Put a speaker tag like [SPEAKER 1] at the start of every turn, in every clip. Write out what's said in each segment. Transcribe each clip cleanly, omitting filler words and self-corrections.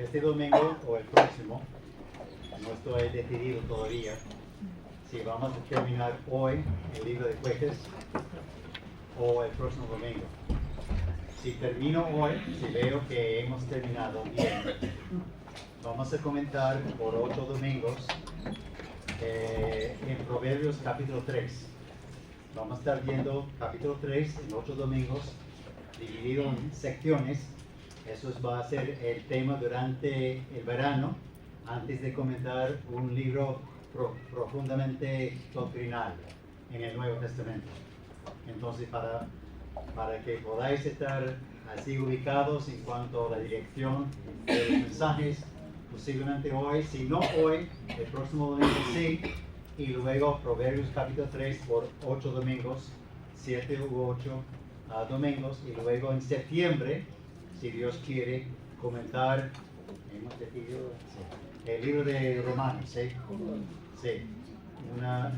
[SPEAKER 1] este domingo o el próximo, no estoy decidido todavía si vamos a terminar hoy el libro de Jueces o el próximo domingo. Si termino hoy, si veo que hemos terminado bien, vamos a comentar por 8 domingos en Proverbios capítulo 3. Vamos a estar viendo capítulo 3 en 8 domingos, dividido en secciones. Eso va a ser el tema durante el verano, antes de comentar un libro profundamente doctrinal en el Nuevo Testamento. Entonces, para que podáis estar así ubicados en cuanto a la dirección de los mensajes, posiblemente hoy, si no hoy, el próximo domingo sí, y luego Proverbios capítulo 3 por 8 domingos, 7 u 8 domingos, y luego en septiembre, si Dios quiere, comentar, hemos decidido, el libro de Romanos, ¿sí? Sí,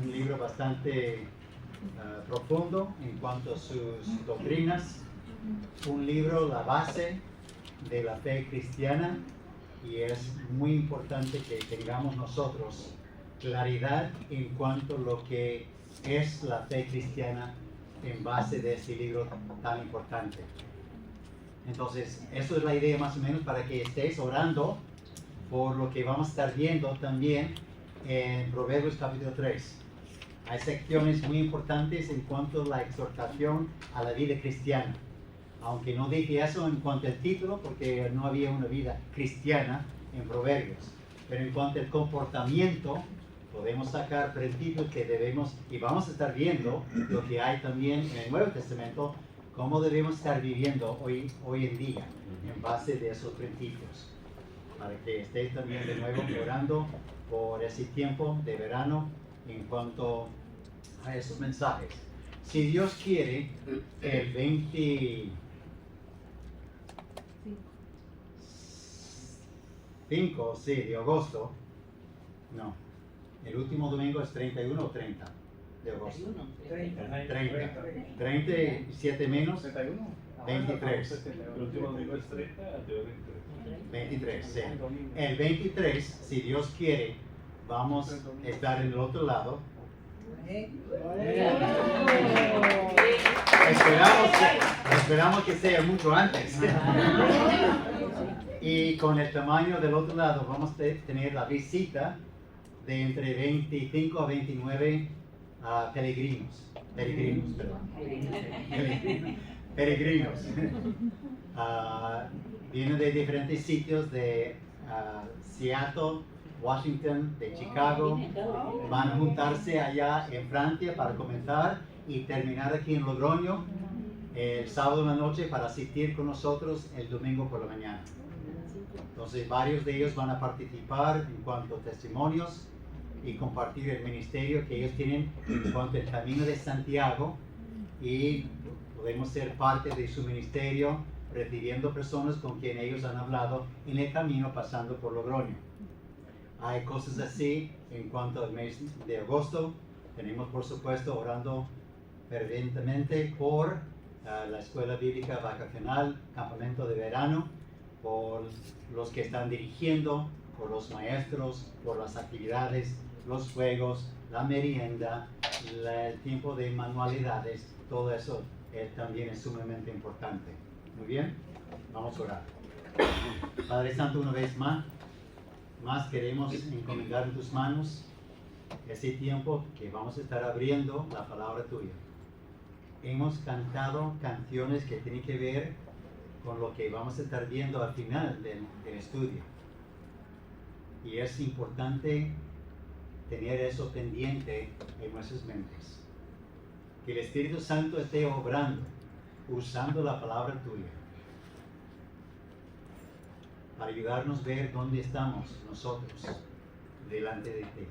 [SPEAKER 1] un libro bastante profundo en cuanto a sus doctrinas, un libro, la base de la fe cristiana, y es muy importante que tengamos nosotros claridad en cuanto a lo que es la fe cristiana en base de este libro tan importante. Entonces, eso es la idea más o menos, para que estéis orando por lo que vamos a estar viendo también en Proverbios capítulo 3. Hay secciones muy importantes en cuanto a la exhortación a la vida cristiana. Aunque no dije eso en cuanto al título, porque no había una vida cristiana en Proverbios. Pero en cuanto al comportamiento, podemos sacar principios que debemos, y vamos a estar viendo lo que hay también en el Nuevo Testamento, cómo debemos estar viviendo hoy en día, en base de esos principios. Para que estéis también de nuevo orando por ese tiempo de verano en cuanto a esos mensajes. Si Dios quiere, el 25 de agosto, no, el último domingo es 31 o 30 de agosto. 37 menos 23.
[SPEAKER 2] El último domingo es 30, el de
[SPEAKER 1] 23, sí. El 23, si Dios quiere, vamos a estar en el otro lado. Esperamos que sea mucho antes. Y con el tamaño del otro lado vamos a tener la visita de entre 25 a 29 peregrinos. Vienen de diferentes sitios de Seattle, Washington, de Chicago. Van a juntarse allá en Francia para comenzar y terminar aquí en Logroño el sábado en la noche para asistir con nosotros el domingo por la mañana. Entonces varios de ellos van a participar en cuanto a testimonios y compartir el ministerio que ellos tienen en cuanto al Camino de Santiago, y podemos ser parte de su ministerio recibiendo personas con quien ellos han hablado en el camino pasando por Logroño. Hay cosas así en cuanto al mes de agosto. Tenemos, por supuesto, orando fervientemente por la escuela bíblica vacacional, campamento de verano, por los que están dirigiendo, por los maestros, por las actividades, los juegos, la merienda, el tiempo de manualidades. Todo eso también es sumamente importante. Muy bien, vamos a orar. Padre Santo, una vez más queremos encomendar en tus manos ese tiempo que vamos a estar abriendo la palabra tuya. Hemos cantado canciones que tienen que ver con lo que vamos a estar viendo al final del estudio. Y es importante tener eso pendiente en nuestras mentes. Que el Espíritu Santo esté obrando, usando la palabra tuya, para ayudarnos a ver dónde estamos nosotros delante de ti.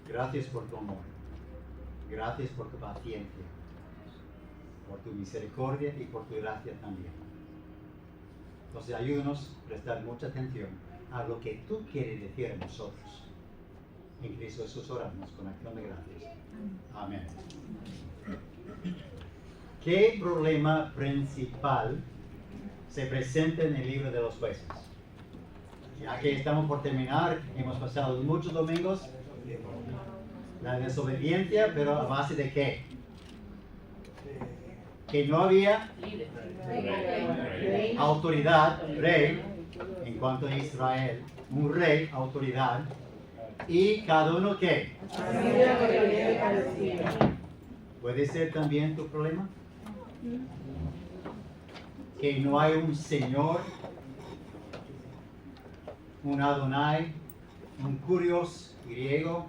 [SPEAKER 1] Gracias por tu amor. Gracias por tu paciencia, por tu misericordia y por tu gracia también. Entonces ayúdanos a prestar mucha atención a lo que tú quieres decir a nosotros. En Cristo Jesús oramos con acción de gracias. Amén. ¿Qué problema principal se presenta en el libro de los jueces? Ya que estamos por terminar, hemos pasado muchos domingos. La desobediencia, pero a base de qué? Que no había autoridad, rey, en cuanto a Israel, un rey, autoridad, y cada uno qué. ¿Puede ser también tu problema? Que no hay un Señor, un Adonai, un Kurios griego,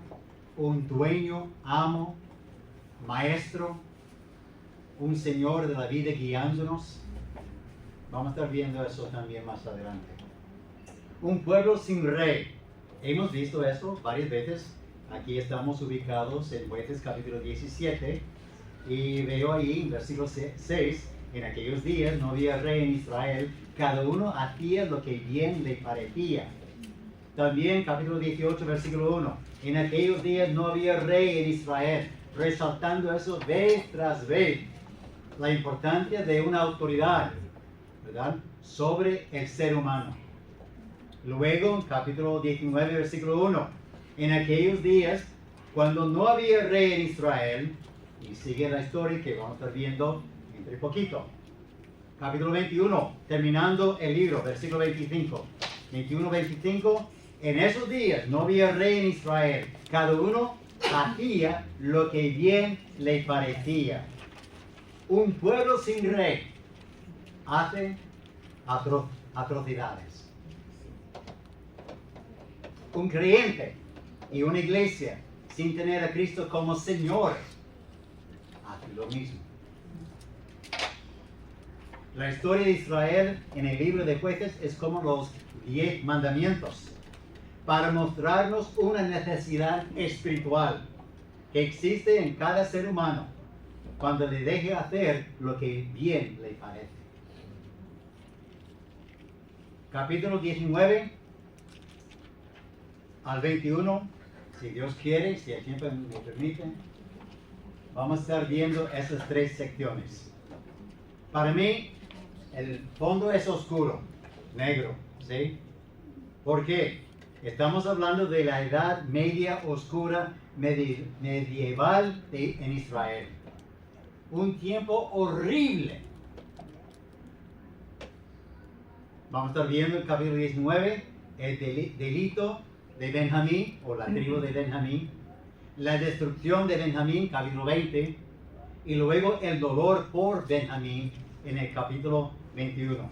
[SPEAKER 1] un dueño, amo, maestro, un Señor de la vida guiándonos. Vamos a estar viendo eso también más adelante. Un pueblo sin rey. Hemos visto eso varias veces. Aquí estamos ubicados en Jueces capítulo 17 y veo ahí en versículo 6, en aquellos días no había rey en Israel, cada uno hacía lo que bien le parecía. También capítulo 18 versículo 1, en aquellos días no había rey en Israel, resaltando eso vez tras vez, la importancia de una autoridad, ¿verdad?, sobre el ser humano. Luego, capítulo 19, versículo 1, en aquellos días, cuando no había rey en Israel, y sigue la historia que vamos a estar viendo entre poquito. Capítulo 21, terminando el libro, versículo 25. 21, 25, en esos días no había rey en Israel, cada uno hacía lo que bien le parecía. Un pueblo sin rey hace atrocidades. Un creyente y una iglesia sin tener a Cristo como Señor hace lo mismo. La historia de Israel en el libro de Jueces es como los 10 mandamientos para mostrarnos una necesidad espiritual que existe en cada ser humano cuando le deje hacer lo que bien le parece. Capítulo 19 al 21, si Dios quiere, si el tiempo me permite, vamos a estar viendo esas 3 secciones. Para mí, el fondo es oscuro, negro, ¿sí? ¿Por qué? Estamos hablando de la edad media oscura medieval en Israel. Un tiempo horrible. Vamos a estar viendo el capítulo 19, el delito de Benjamín, o la tribu de Benjamín, la destrucción de Benjamín, capítulo 20, y luego el dolor por Benjamín en el capítulo 21.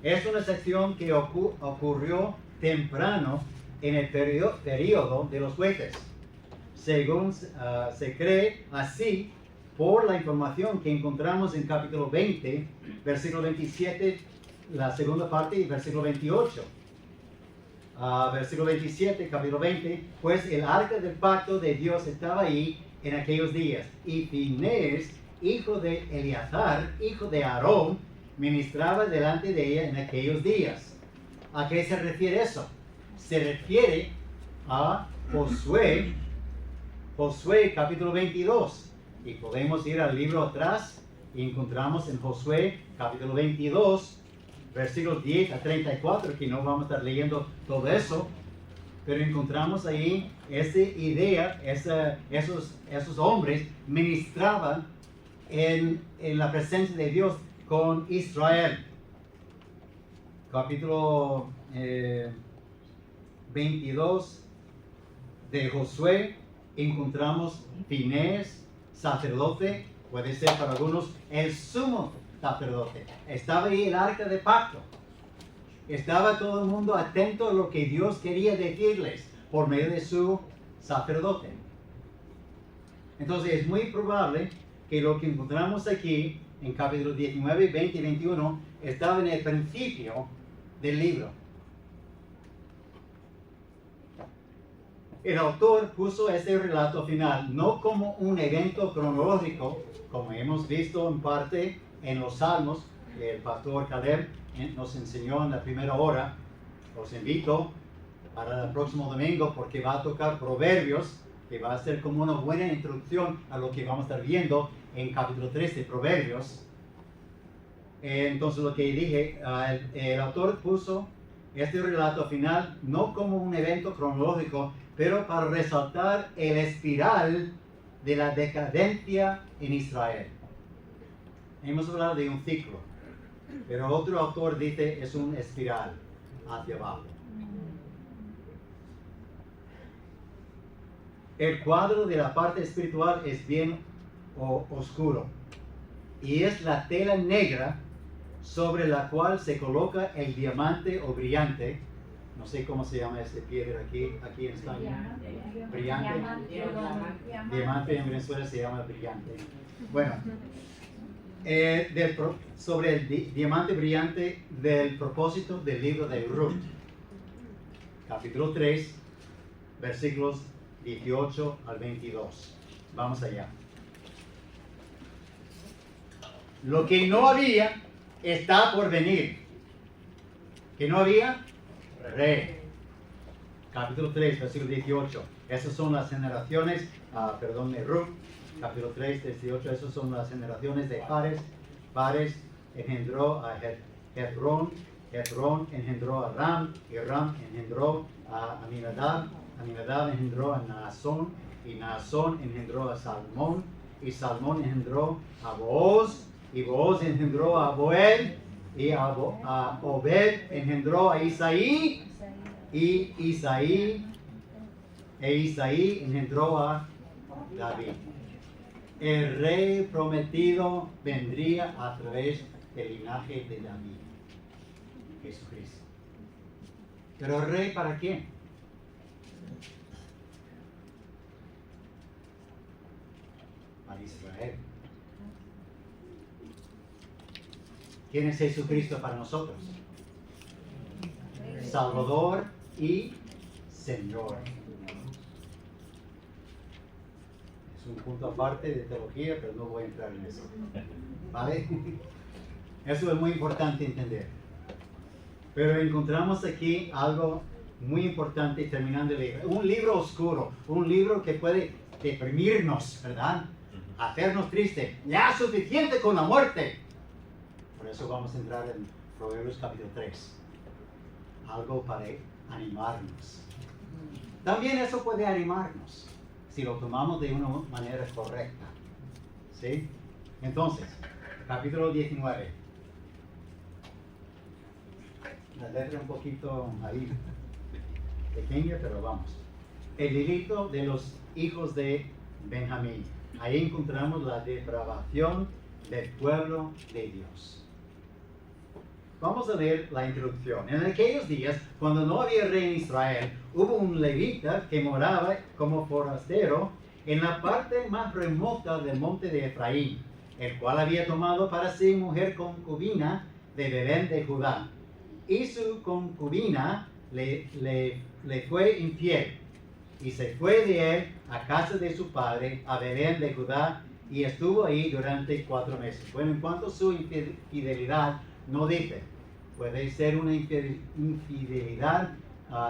[SPEAKER 1] Es una sección que ocurrió temprano en el periodo de los jueces. Según se cree así por la información que encontramos en capítulo 20, versículo 27, la segunda parte, y versículo 28. Versículo 27, capítulo 20, pues el arca del pacto de Dios estaba ahí en aquellos días, y Finés, hijo de Eleazar, hijo de Aarón, ministraba delante de ella en aquellos días. ¿A qué se refiere eso? Se refiere a Josué capítulo 22. Y podemos ir al libro atrás y encontramos en Josué capítulo 22, versículos 10 a 34, que no vamos a estar leyendo todo eso, pero encontramos ahí esa idea, esos hombres ministraban en la presencia de Dios con Israel. Capítulo 22 de Josué, encontramos Finés, sacerdote, puede ser para algunos el sumo sacerdote. Estaba ahí el arca de pacto. Estaba todo el mundo atento a lo que Dios quería decirles por medio de su sacerdote. Entonces es muy probable que lo que encontramos aquí en capítulos 19, 20 y 21 estaba en el principio del libro. El autor puso este relato final no como un evento cronológico, como hemos visto en parte en los Salmos. El pastor Caleb nos enseñó en la primera hora. Los invito para el próximo domingo porque va a tocar Proverbios, que va a ser como una buena introducción a lo que vamos a estar viendo en capítulo 3 de Proverbios. Entonces lo que dije, el autor puso este relato final no como un evento cronológico, pero para resaltar el espiral de la decadencia en Israel. Hemos hablado de un ciclo, pero otro autor dice es un espiral hacia abajo. El cuadro de la parte espiritual es bien oscuro y es la tela negra sobre la cual se coloca el diamante o brillante. No sé cómo se llama esta piedra aquí en España. Brillante. Diamante en Venezuela se llama brillante. Bueno, sobre el diamante brillante del propósito del libro de Ruth, capítulo 3, versículos 18 al 22. Vamos allá. Lo que no había está por venir. ¿Que no había? Rey. Capítulo 3, versículo 18. Esas son las generaciones, de Ruth. Capítulo 3, 18. Esas son las generaciones de Fares. Fares engendró a Hezrón. Hezrón engendró a Ram. Y Ram engendró a Aminadab. Aminadab engendró a Naasón. Y Naasón engendró a Salmón. Y Salmón engendró a Booz. Y Booz engendró a Boel. Y a Obed engendró a Isaí. Y Isaí engendró a David. El rey prometido vendría a través del linaje de David, Jesucristo. Pero rey, ¿para quién? Para Israel. ¿Quién es Jesucristo para nosotros? Salvador y Señor. Es un punto aparte de teología, pero no voy a entrar en eso. ¿Vale? Eso es muy importante entender. Pero encontramos aquí algo muy importante terminando el libro. Un libro oscuro, un libro que puede deprimirnos, ¿verdad? Hacernos tristes. Ya es suficiente con la muerte. Por eso vamos a entrar en Proverbios capítulo 3. Algo para animarnos. También eso puede animarnos si lo tomamos de una manera correcta. ¿Sí? Entonces, capítulo 19. La letra un poquito ahí pequeña, pero vamos. El delito de los hijos de Benjamín. Ahí encontramos la depravación del pueblo de Dios. Vamos a leer la introducción. En aquellos días, cuando no había rey en Israel, hubo un levita que moraba como forastero en la parte más remota del monte de Efraín, el cual había tomado para sí mujer concubina de Belén de Judá. Y su concubina le fue infiel, y se fue de él a casa de su padre, a Belén de Judá, y estuvo ahí durante 4 meses. Bueno, en cuanto a su infidelidad, no dice, puede ser una infidelidad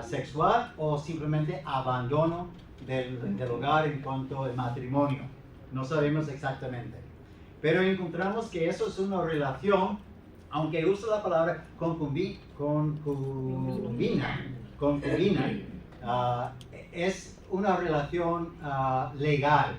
[SPEAKER 1] sexual o simplemente abandono del hogar en cuanto al matrimonio. No sabemos exactamente. Pero encontramos que eso es una relación, aunque usa la palabra concubina, es una relación legal,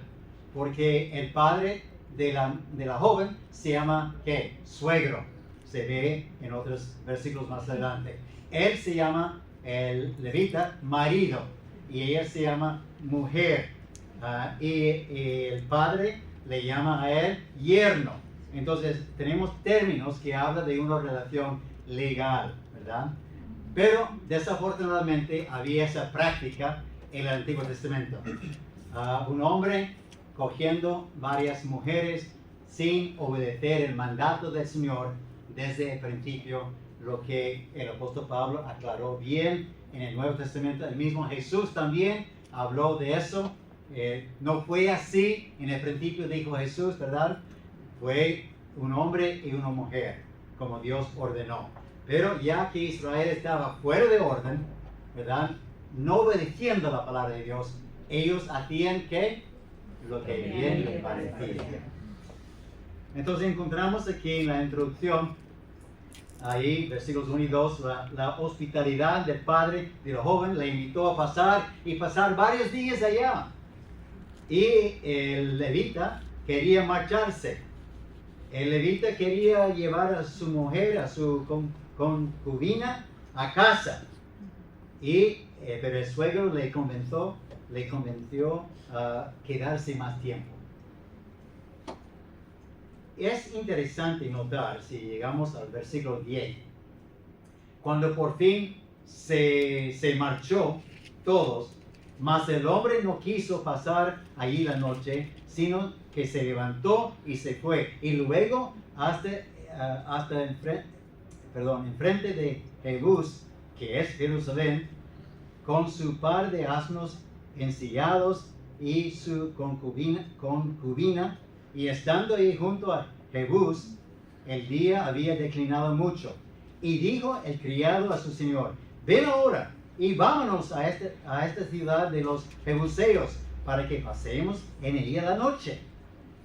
[SPEAKER 1] porque el padre de la joven se llama, ¿qué? Suegro. Se ve en otros versículos más adelante. Él se llama, el levita, marido, y ella se llama mujer. Y el padre le llama a él yerno. Entonces, tenemos términos que hablan de una relación legal, ¿verdad? Pero, desafortunadamente, había esa práctica en el Antiguo Testamento. Un hombre cogiendo varias mujeres sin obedecer el mandato del Señor desde el principio, lo que el apóstol Pablo aclaró bien en el Nuevo Testamento. El mismo Jesús también habló de eso. No fue así en el principio, dijo Jesús, ¿verdad? Fue un hombre y una mujer, como Dios ordenó. Pero ya que Israel estaba fuera de orden, ¿verdad? No obedeciendo la palabra de Dios, ellos hacían ¿qué? Lo que bien les parecía. Entonces encontramos aquí en la introducción ahí, versículos 1 y 2, la hospitalidad del padre del joven le invitó a pasar varios días allá. Y el levita quería marcharse. El levita quería llevar a su mujer, a su concubina, a casa. Pero el suegro le convenció a quedarse más tiempo. Es interesante notar, si llegamos al versículo 10, cuando por fin se marchó todos, mas el hombre no quiso pasar allí la noche, sino que se levantó y se fue. Y luego enfrente de Jebús, que es Jerusalén, con su par de asnos ensillados y su concubina, y estando ahí junto a Jebús, el día había declinado mucho. Y dijo el criado a su señor: ven ahora y vámonos a esta ciudad de los Jebuseos, para que pasemos en ella la noche.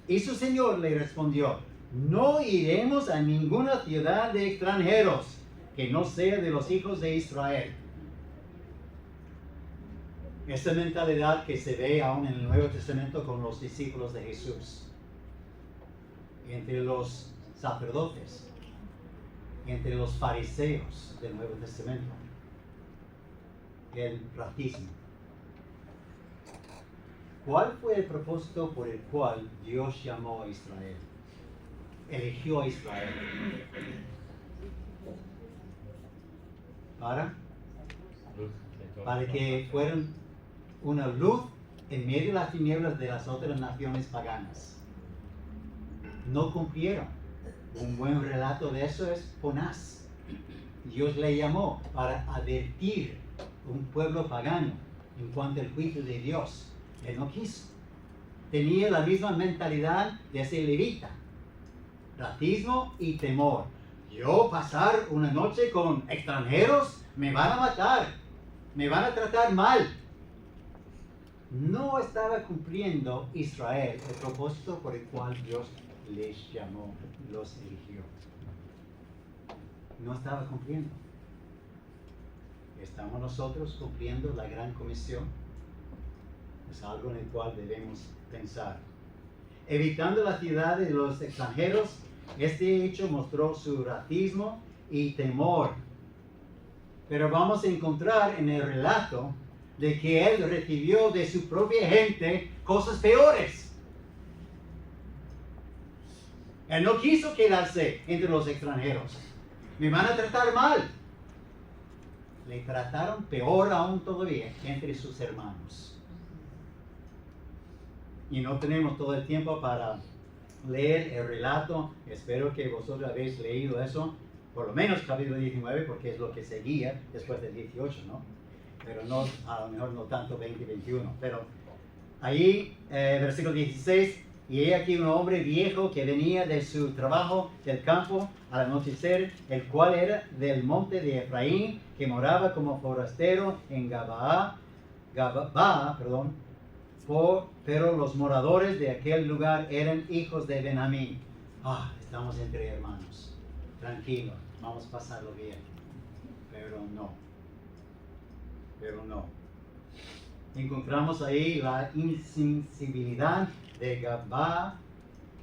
[SPEAKER 1] Y su señor le respondió: no iremos a ninguna ciudad de extranjeros que no sea de los hijos de Israel. Esta mentalidad que se ve aún en el Nuevo Testamento con los discípulos de Jesús, entre los sacerdotes, entre los fariseos del Nuevo Testamento, el racismo. ¿Cuál fue el propósito por el cual Dios llamó a Israel? Eligió a Israel. Para que fueran una luz en medio de las tinieblas de las otras naciones paganas. No cumplieron. Un buen relato de eso es Jonás. Dios le llamó para advertir un pueblo pagano en cuanto al juicio de Dios. Él no quiso. Tenía la misma mentalidad de ese levita. Racismo y temor. Yo pasar una noche con extranjeros, me van a matar, me van a tratar mal. No estaba cumpliendo Israel el propósito por el cual Dios les llamó, los eligió. No estaba cumpliendo. ¿Estamos nosotros cumpliendo la gran comisión? Es algo en el cual debemos pensar. Evitando la ciudad de los extranjeros, este hecho mostró su racismo y temor. Pero vamos a encontrar en el relato de que él recibió de su propia gente cosas peores. Él no quiso quedarse entre los extranjeros. Me van a tratar mal. Le trataron peor aún todavía entre sus hermanos. Y no tenemos todo el tiempo para leer el relato. Espero que vosotros habéis leído eso, por lo menos capítulo 19, porque es lo que seguía después del 18, ¿no? Pero no, a lo mejor no tanto 20 y 21. Pero ahí, versículo 16, y he aquí un hombre viejo que venía de su trabajo del campo al anochecer, el cual era del monte de Efraín, que moraba como forastero en Gabaa, pero los moradores de aquel lugar eran hijos de Benjamín. Estamos entre hermanos, tranquilo, vamos a pasarlo bien. Pero no. Encontramos ahí la insensibilidad de Gabaa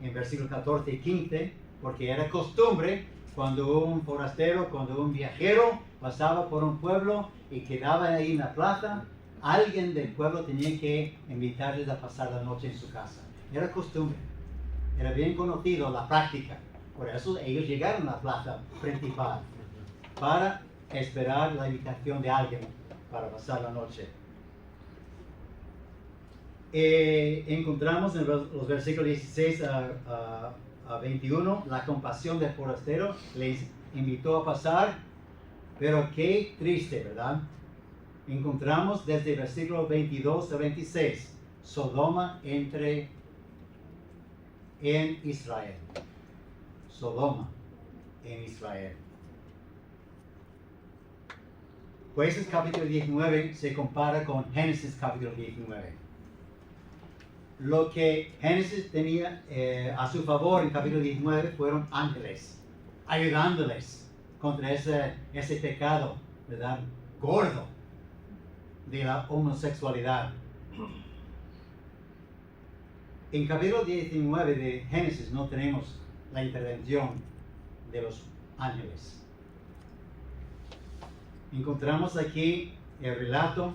[SPEAKER 1] en versículos 14 y 15, porque era costumbre cuando un forastero, cuando un viajero pasaba por un pueblo y quedaba ahí en la plaza, alguien del pueblo tenía que invitarles a pasar la noche en su casa. Era costumbre, era bien conocido la práctica. Por eso ellos llegaron a la plaza principal para esperar la invitación de alguien para pasar la noche. Encontramos en los versículos 16 a 21 la compasión del forastero. Les invitó a pasar, pero qué triste, ¿verdad? Encontramos desde el versículo 22 a 26 Sodoma en Israel. Sodoma en Israel. Jueces capítulo 19 se compara con Génesis capítulo 19. Lo que Génesis tenía a su favor en capítulo 19 fueron ángeles, ayudándoles contra ese pecado, ¿verdad? Gordo de la homosexualidad. En capítulo 19 de Génesis no tenemos la intervención de los ángeles. Encontramos aquí el relato,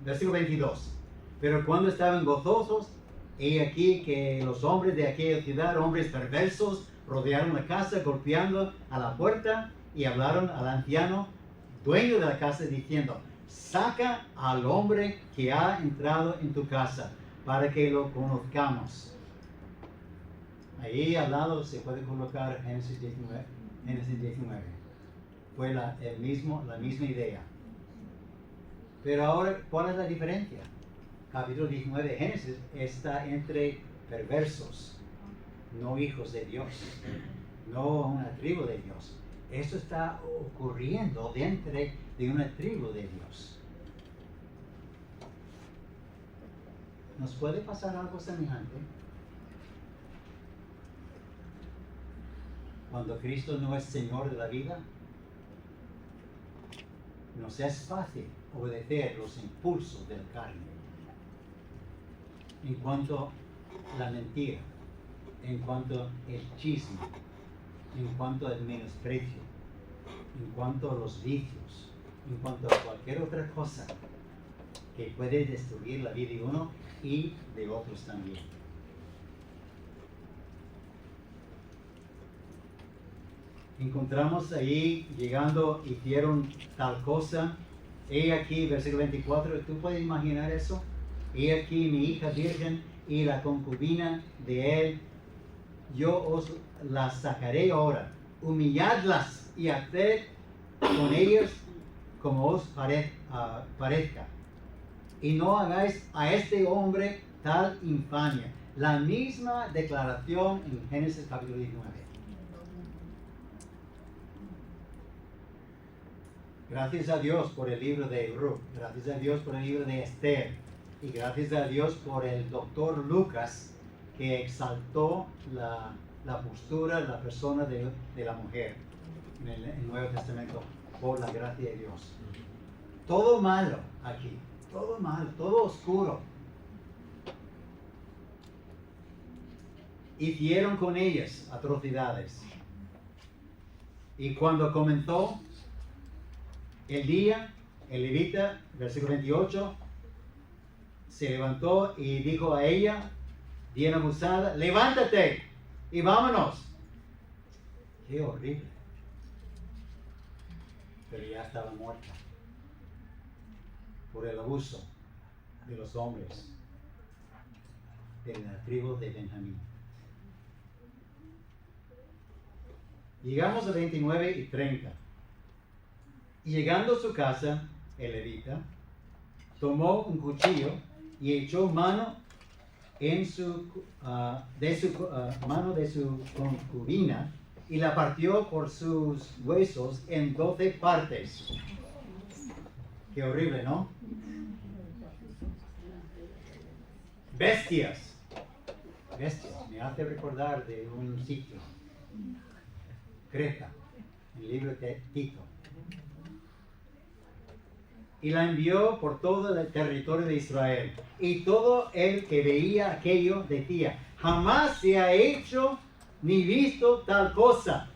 [SPEAKER 1] versículo 22. Pero cuando estaban gozosos, he aquí que los hombres de aquella ciudad, hombres perversos, rodearon la casa, golpeando a la puerta, y hablaron al anciano, dueño de la casa, diciendo: saca al hombre que ha entrado en tu casa, para que lo conozcamos. Ahí al lado se puede colocar Génesis 19. Fue la misma idea. Pero ahora, ¿cuál es la diferencia? Capítulo 19 de Génesis está entre perversos, no hijos de Dios, no una tribu de Dios. Eso está ocurriendo dentro de una tribu de Dios. ¿Nos puede pasar algo semejante? Cuando Cristo no es Señor de la vida, nos es fácil obedecer los impulsos del carne. En cuanto a la mentira, en cuanto al chisme, en cuanto al menosprecio, en cuanto a los vicios, en cuanto a cualquier otra cosa que puede destruir la vida de uno y de otros también. Encontramos ahí, llegando, hicieron tal cosa. He aquí, versículo 24, ¿tú puedes imaginar eso? He aquí mi hija virgen y la concubina de él, yo os las sacaré ahora, humilladlas y haced con ellas como os parezca. Y no hagáis a este hombre tal infamia. La misma declaración en Génesis capítulo 19. Gracias a Dios por el libro de Ruth, gracias a Dios por el libro de Esther, y gracias a Dios por el doctor Lucas, que exaltó la postura, la persona de la mujer en el Nuevo Testamento, por la gracia de Dios. Todo malo aquí, todo malo, todo oscuro. Hicieron con ellas atrocidades. Y cuando comenzó el día, el levita, versículo 28, se levantó y dijo a ella, bien abusada: levántate y vámonos. Qué horrible. Pero ya estaba muerta por el abuso de los hombres de la tribu de Benjamín. Llegamos a 29 y 30. Y llegando a su casa, el levita tomó un cuchillo y echó mano de su concubina y la partió por sus huesos en 12 partes. Qué horrible, ¿no? Bestias. Me hace recordar de un sitio, Creta, el libro de Tito. Y la envió por todo el territorio de Israel. Y todo el que veía aquello decía: jamás se ha hecho ni visto tal cosa,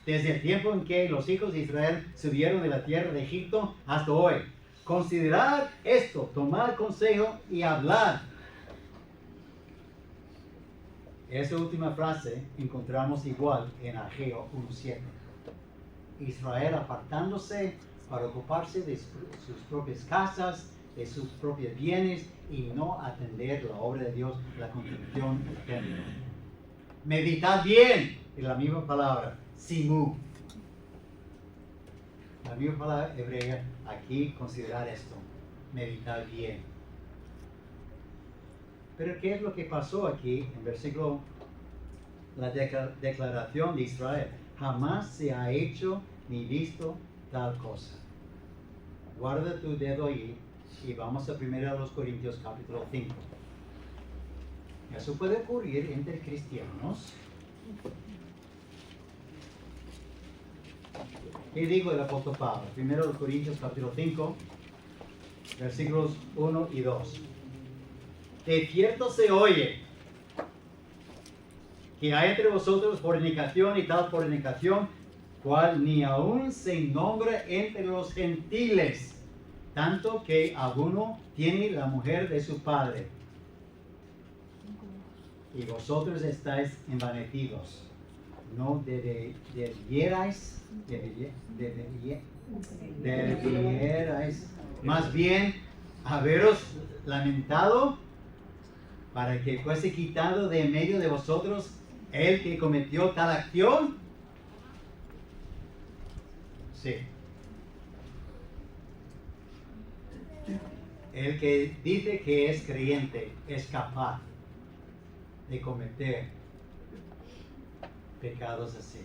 [SPEAKER 1] desde el tiempo en que los hijos de Israel subieron de la tierra de Egipto hasta hoy. Considerad esto, tomad consejo y hablad. Esa última frase encontramos igual en Ageo 1:7. Israel apartándose para ocuparse de sus propias casas, de sus propios bienes, y no atender la obra de Dios, la construcción del templo. Meditad bien, es la misma palabra, simu. La misma palabra hebrea, aquí considerar esto, meditar bien. Pero ¿qué es lo que pasó aquí en versículo, la declaración de Israel? Jamás se ha hecho ni visto tal cosa. Guarda tu dedo ahí y vamos a 1 Corintios capítulo 5. Eso puede ocurrir entre cristianos. ¿Qué dijo el apóstol Pablo? 1 Corintios capítulo 5, versículos 1 y 2. De cierto se oye que hay entre vosotros fornicación y tal fornicación, cual ni aún se nombra entre los gentiles, tanto que alguno tiene la mujer de su padre. Y vosotros estáis envanecidos. No debierais, más bien haberos lamentado para que fuese quitado de en medio de vosotros el que cometió tal acción. Sí. El que dice que es creyente es capaz de cometer pecados así.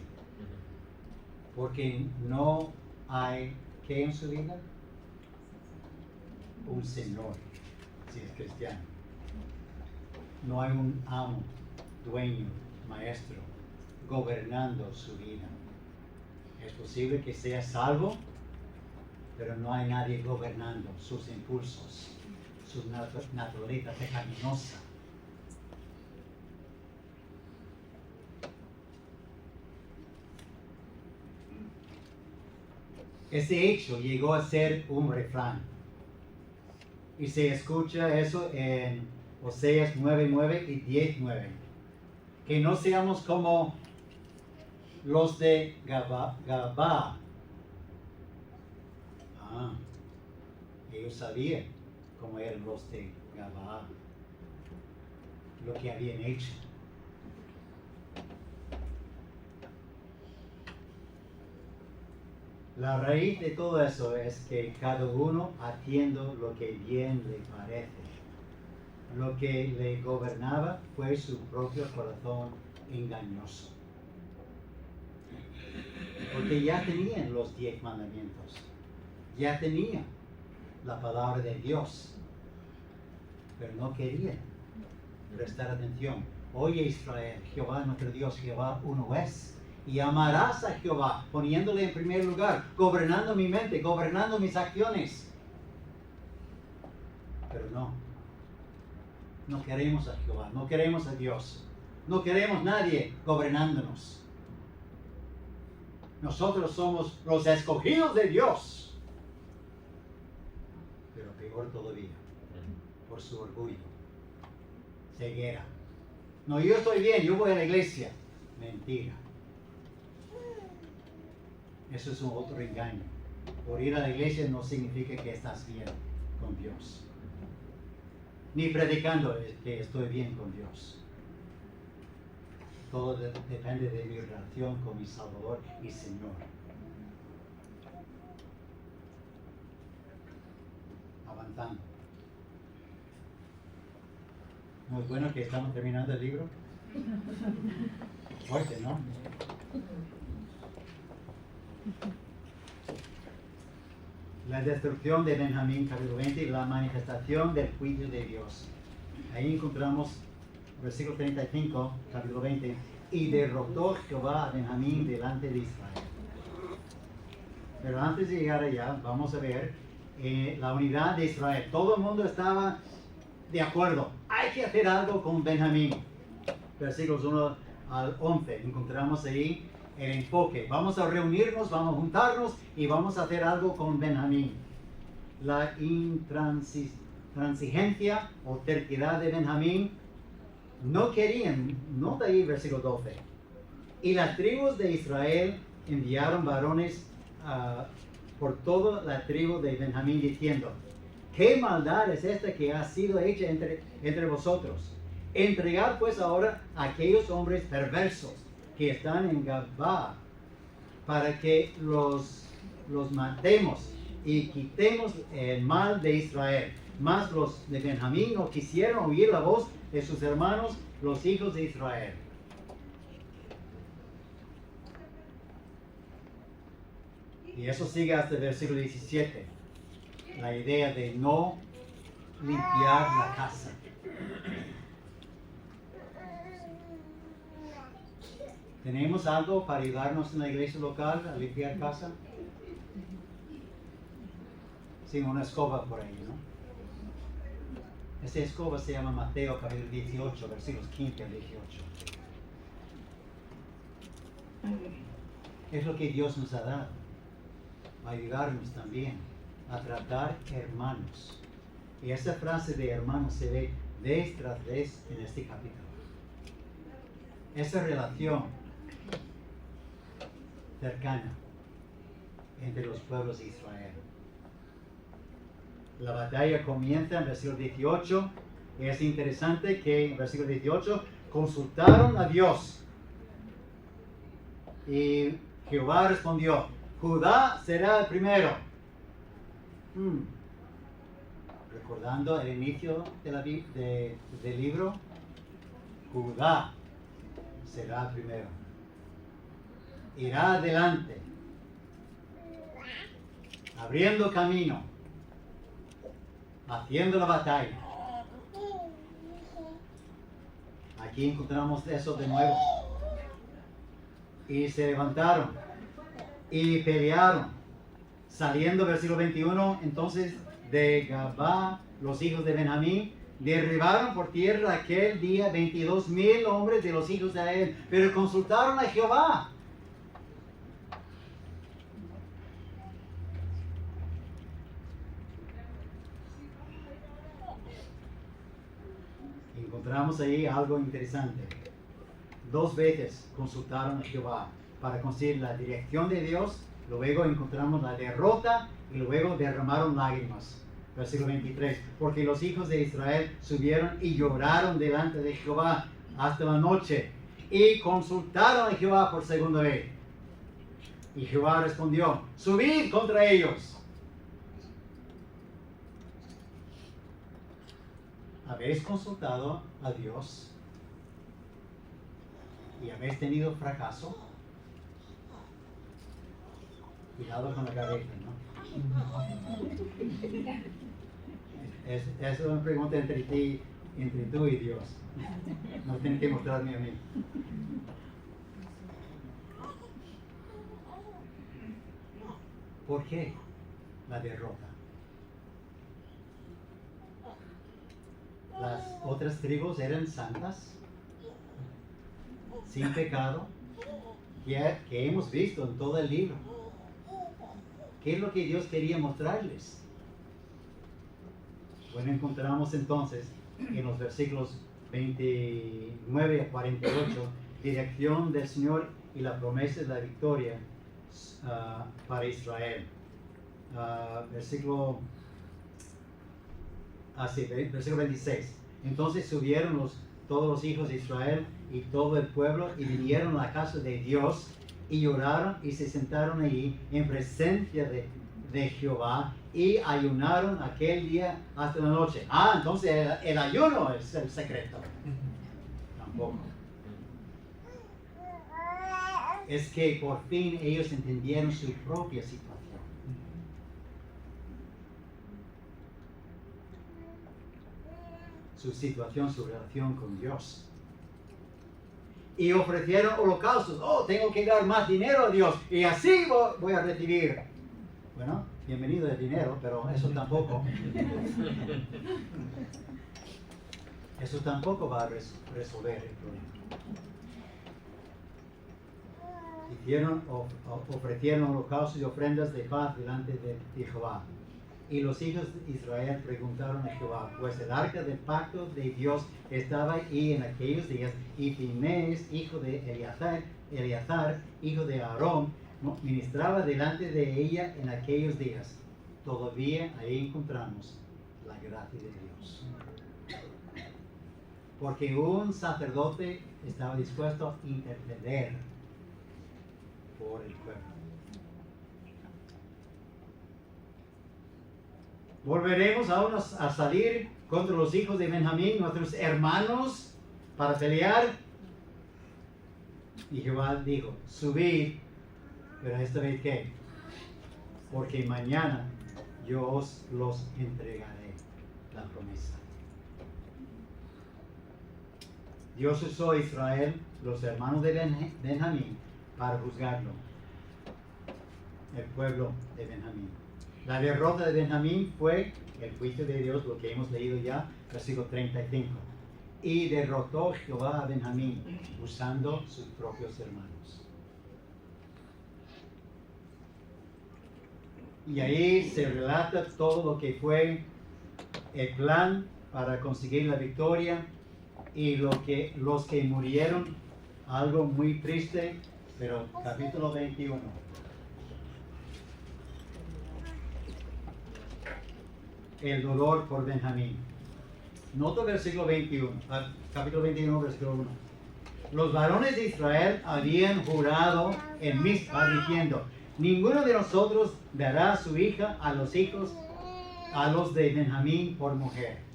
[SPEAKER 1] Porque no hay, ¿qué en su vida? Un Señor, si es cristiano. No hay un amo, dueño, maestro, gobernando su vida. Es posible que sea salvo, pero no hay nadie gobernando sus impulsos, su naturaleza pecaminosa. Ese hecho llegó a ser un refrán. Y se escucha eso en Oseas 9:9 y 10:9. Que no seamos como los de Gabá. Ellos sabían cómo eran los de Gabá, lo que habían hecho. La raíz de todo eso es que cada uno atiendo lo que bien le parece. Lo que le gobernaba fue su propio corazón engañoso. Porque ya tenían los 10 mandamientos. Ya tenían la palabra de Dios. Pero no querían prestar atención. Oye Israel, Jehová nuestro Dios, Jehová uno es. Y amarás a Jehová, poniéndole en primer lugar, gobernando mi mente, gobernando mis acciones. Pero no queremos a Jehová, no queremos a Dios, no queremos nadie gobernándonos. Nosotros somos los escogidos de Dios. Pero peor todavía, por su orgullo, ceguera. No, yo estoy bien, yo voy a la iglesia. Mentira. Eso es un otro engaño. Por ir a la iglesia no significa que estás bien con Dios. Ni predicando que estoy bien con Dios. Todo depende de mi relación con mi Salvador y Señor. Avanzando. Muy bueno que estamos terminando el libro. Fuerte, ¿no? La destrucción de Benjamín, capítulo 20, y la manifestación del juicio de Dios. Ahí encontramos versículo 35, capítulo 20, y derrotó Jehová a Benjamín delante de Israel. Pero antes de llegar allá, vamos a ver la unidad de Israel. Todo el mundo estaba de acuerdo. Hay que hacer algo con Benjamín. Versículos 1 al 11, encontramos ahí el enfoque. Vamos a reunirnos, vamos a juntarnos y vamos a hacer algo con Benjamín. La intransigencia o terquedad de Benjamín no querían, nota ahí versículo 12. Y las tribus de Israel enviaron varones por toda la tribu de Benjamín diciendo: ¿qué maldad es esta que ha sido hecha entre vosotros? Entregad pues ahora a aquellos hombres perversos que están en Gabá, para que los matemos y quitemos el mal de Israel. Mas los de Benjamín no quisieron oír la voz de sus hermanos, los hijos de Israel. Y eso sigue hasta el versículo 17. La idea de no limpiar la casa. ¿Tenemos algo para ayudarnos en la iglesia local a limpiar casa? Sí, una escoba por ahí, ¿no? Esa escoba se llama Mateo capítulo 18, versículos 15 al 18. Es lo que Dios nos ha dado, a ayudarnos también a tratar hermanos. Y esa frase de hermanos se ve vez tras vez en este capítulo. Esa relación cercana entre los pueblos de Israel. La batalla comienza en versículo 18. Y es interesante que en versículo 18 consultaron a Dios. Y Jehová respondió, Judá será el primero. Recordando el inicio del libro, Judá será el primero. Irá adelante, abriendo camino, haciendo la batalla. Aquí encontramos eso de nuevo. Y se levantaron y pelearon. Saliendo, versículo 21, entonces de Gabá, los hijos de Benjamín derribaron por tierra aquel día 22,000 hombres de los hijos de Israel, pero consultaron a Jehová. Encontramos ahí algo interesante. 2 veces consultaron a Jehová para conseguir la dirección de Dios. Luego encontramos la derrota y luego derramaron lágrimas. Versículo 23. Porque los hijos de Israel subieron y lloraron delante de Jehová hasta la noche y consultaron a Jehová por segunda vez. Y Jehová respondió, subid contra ellos. ¿Habéis consultado a Dios y habéis tenido fracaso? Cuidado con la cabeza, ¿no? Es una pregunta entre tú y Dios. No tienes que mostrarme a mí. ¿Por qué la derrota? Las otras tribus eran santas, sin pecado, que hemos visto en todo el libro. ¿Qué es lo que Dios quería mostrarles? Bueno, encontramos entonces en los versículos 29 a 48, dirección del Señor y la promesa de la victoria para Israel. Versículo 26. Entonces subieron todos los hijos de Israel y todo el pueblo y vinieron a la casa de Dios y lloraron y se sentaron allí en presencia de Jehová y ayunaron aquel día hasta la noche. Entonces el ayuno es el secreto. Tampoco. Es que por fin ellos entendieron su propia situación. Su situación, su relación con Dios. Y ofrecieron holocaustos. Tengo que dar más dinero a Dios y así voy a recibir. Bueno, bienvenido el dinero, pero eso tampoco. Eso tampoco va a resolver el problema. Ofrecieron holocaustos y ofrendas de paz delante de Jehová. Y los hijos de Israel preguntaron a Jehová, pues el arca del pacto de Dios estaba ahí en aquellos días, y Finés, hijo de Eleazar, hijo de Aarón, ministraba delante de ella en aquellos días. Todavía ahí encontramos la gracia de Dios. Porque un sacerdote estaba dispuesto a interceder por el pueblo. ¿Volveremos aún a salir contra los hijos de Benjamín, nuestros hermanos, para pelear? Y Jehová dijo, subid, pero esta vez ¿qué? Porque mañana yo os los entregaré, la promesa. Dios usó a Israel, los hermanos de Benjamín, para juzgarlo. El pueblo de Benjamín. La derrota de Benjamín fue el juicio de Dios, lo que hemos leído ya, versículo 35. Y derrotó Jehová a Benjamín usando sus propios hermanos. Y ahí se relata todo lo que fue el plan para conseguir la victoria y los que murieron, algo muy triste, pero capítulo 21. El dolor por Benjamín. Nota versículo 21, capítulo 21, versículo 1. Los varones de Israel habían jurado en Mizpa diciendo: ninguno de nosotros dará a su hija a los hijos, a los de Benjamín por mujer.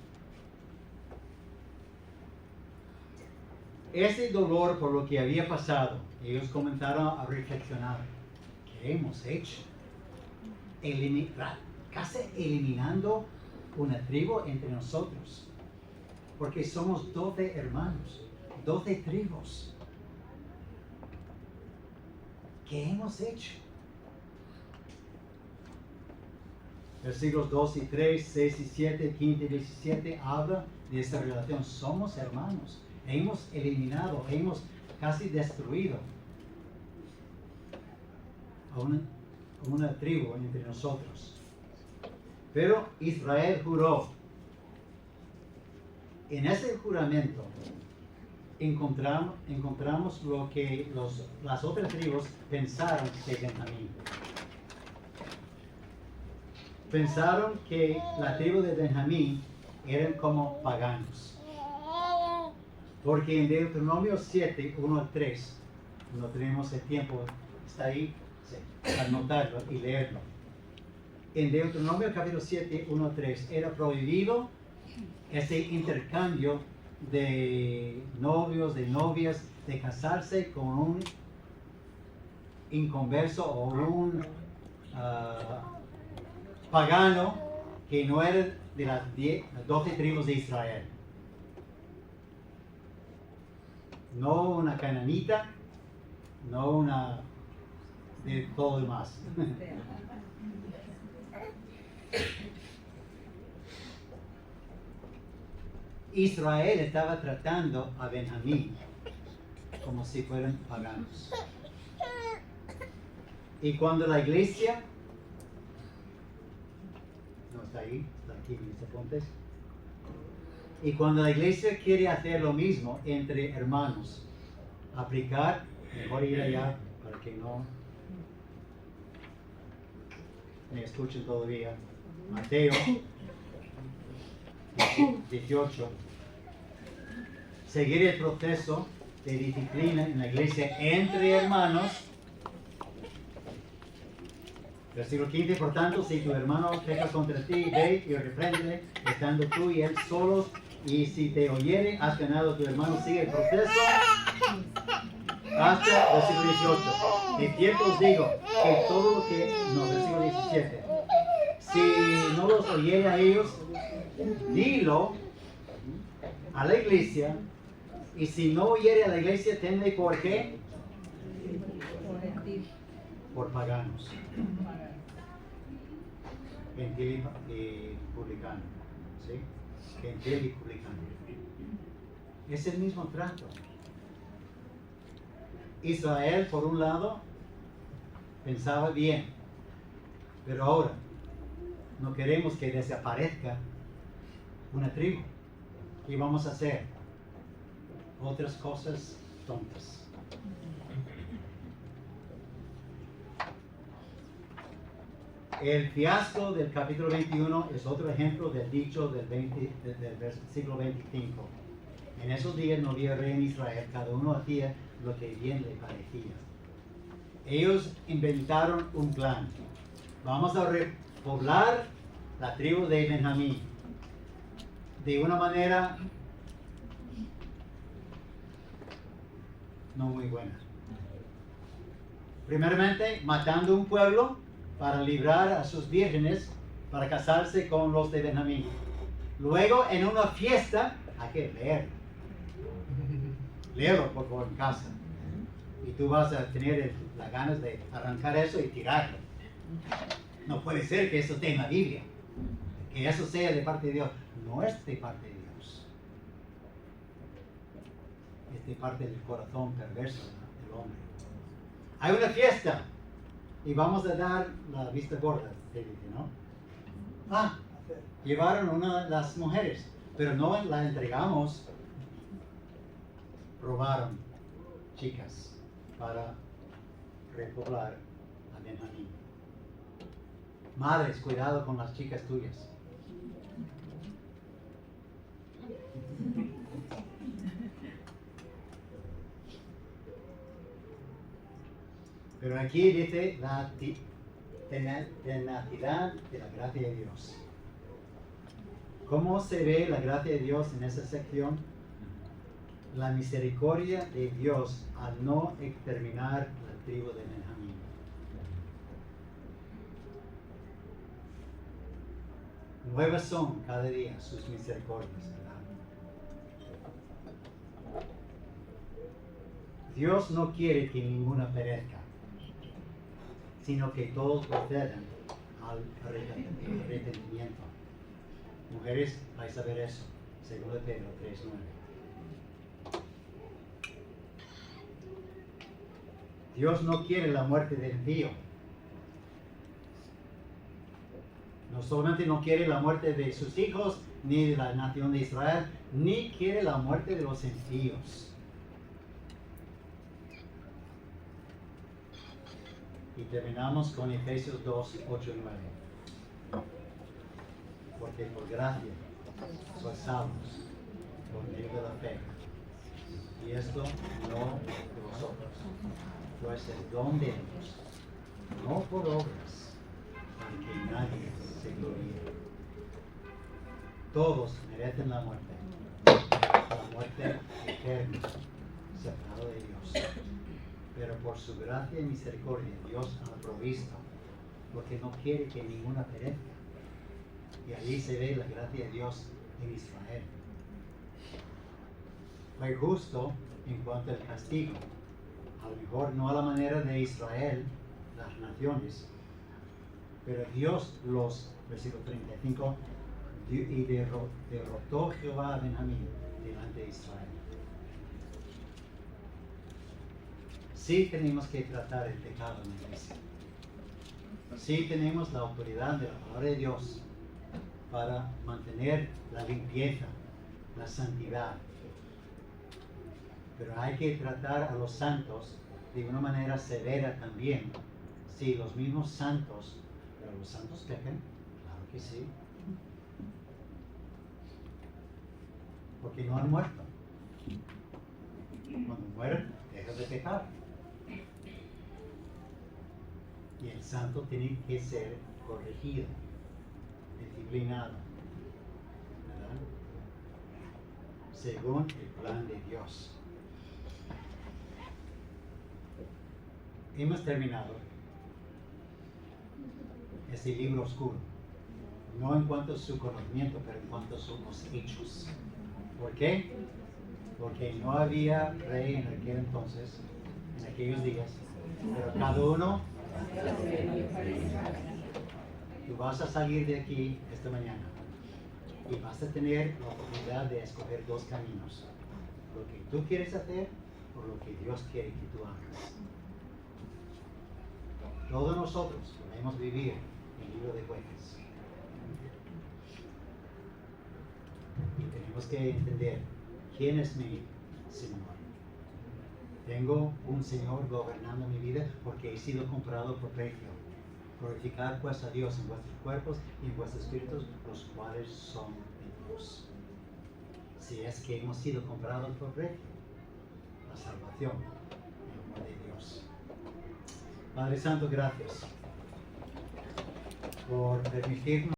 [SPEAKER 1] Ese dolor por lo que había pasado, ellos comenzaron a reflexionar. ¿Qué hemos hecho? Casi eliminando una tribu entre nosotros. Porque somos 12 hermanos, 12 tribus. ¿Qué hemos hecho? Versículos 2 y 3, 6 y 7, 15 y 17 habla de esta relación. Somos hermanos. Hemos eliminado, hemos casi destruido a una tribu entre nosotros. Pero Israel juró. En ese juramento encontramos lo que las otras tribus pensaron de Benjamín. Pensaron que la tribu de Benjamín eran como paganos. Porque en Deuteronomio 7, 1 al 3, no tenemos el tiempo, está ahí, anotarlo y leerlo. En Deuteronomio capítulo 7, 1 al 3, era prohibido ese intercambio de novios, de novias, de casarse con un inconverso o un pagano que no era de las 12 tribus de Israel. No una cananita, no una de todo lo demás. Israel estaba tratando a Benjamín como si fueran paganos. Y cuando la iglesia, no está ahí, está aquí en mis apuntes. Y cuando la iglesia quiere hacer lo mismo entre hermanos, aplicar, mejor ir allá para que no me escuchen todavía. Mateo 18. Seguir el proceso de disciplina en la iglesia entre hermanos. Versículo 15. Por tanto, si tu hermano peca contra ti, ve y repréndele, estando tú y él solos. Y si te oyere, has ganado a tu hermano. Sigue el proceso hasta versículo 18. De cierto os digo que todo lo que... No, versículo 17. Si no los oyere a ellos, dilo a la iglesia. Y si no oyere a la iglesia, tenle por qué. Por paganos. Gentil y publicano. ¿Sí? Gentil y publicano. Es el mismo trato. Israel, por un lado, pensaba bien. Pero ahora, no queremos que desaparezca una tribu. ¿Qué vamos a hacer? Otras cosas tontas. El fiasco del capítulo 21 es otro ejemplo del dicho del siglo 25. En esos días no había rey en Israel, cada uno hacía lo que bien le parecía. Ellos inventaron un plan. Vamos a repoblar la tribu de Benjamín de una manera no muy buena. Primeramente, matando un pueblo para librar a sus vírgenes para casarse con los de Benjamín. Luego, en una fiesta, hay que leer. Léelo por favor en casa. Y tú vas a tener las ganas de arrancar eso y tirarlo. No puede ser que eso esté en la Biblia. Que eso sea de parte de Dios. No es de parte de Dios. Es de parte del corazón perverso del hombre. Hay una fiesta y vamos a dar la vista gorda, te dice, ¿no? Llevaron una de las mujeres, pero no la entregamos. Robaron chicas para repoblar a Benjamín. Madres, cuidado con las chicas tuyas. Pero aquí dice la tenacidad de la gracia de Dios. ¿Cómo se ve la gracia de Dios en esa sección? La misericordia de Dios al no exterminar la tribu de Benjamín. Nuevas son cada día sus misericordias, ¿verdad? Dios no quiere que ninguna perezca, sino que todos procedan al arrepentimiento. Mujeres, vais a ver eso, 2 Pedro 3:9. Dios no quiere la muerte del impío. No solamente no quiere la muerte de sus hijos, ni de la nación de Israel, ni quiere la muerte de los impíos. Y terminamos con Efesios 2:8 y 9. Porque por gracia sois salvos por medio de la fe. Y esto no de vosotros, pues el don de Dios, no por obras, para que nadie se gloríe. Todos merecen la muerte eterna, separado de Dios. Pero por su gracia y misericordia Dios ha provisto, porque no quiere que ninguna perezca. Y allí se ve la gracia de Dios en Israel. Fue justo en cuanto al castigo. A lo mejor no a la manera de Israel, las naciones, pero Dios versículo 35, y derrotó Jehová a Benjamín delante de Israel. Sí tenemos que tratar el pecado en la iglesia. Sí tenemos la autoridad de la palabra de Dios para mantener la limpieza, la santidad. Pero hay que tratar a los santos de una manera severa también. Sí, los mismos santos, pero los santos pecan, claro que sí. Porque no han muerto. Cuando mueren, dejan de pecar. Y el santo tiene que ser corregido, disciplinado, ¿verdad? Según el plan de Dios. Hemos terminado este libro oscuro, no en cuanto a su conocimiento, pero en cuanto a sus hechos. ¿Por qué? Porque no había rey en aquel entonces, en aquellos días, pero cada uno. Tú vas a salir de aquí esta mañana y vas a tener la oportunidad de escoger dos caminos: lo que tú quieres hacer o lo que Dios quiere que tú hagas. Todos nosotros podemos vivir el libro de Jueces y tenemos que entender quién es mi Señor. Tengo un Señor gobernando mi vida porque he sido comprado por precio. Glorificar pues a Dios en vuestros cuerpos y en vuestros espíritus, los cuales son de Dios. Si es que hemos sido comprados por precio, la salvación, el amor de Dios. Padre Santo, gracias por permitirnos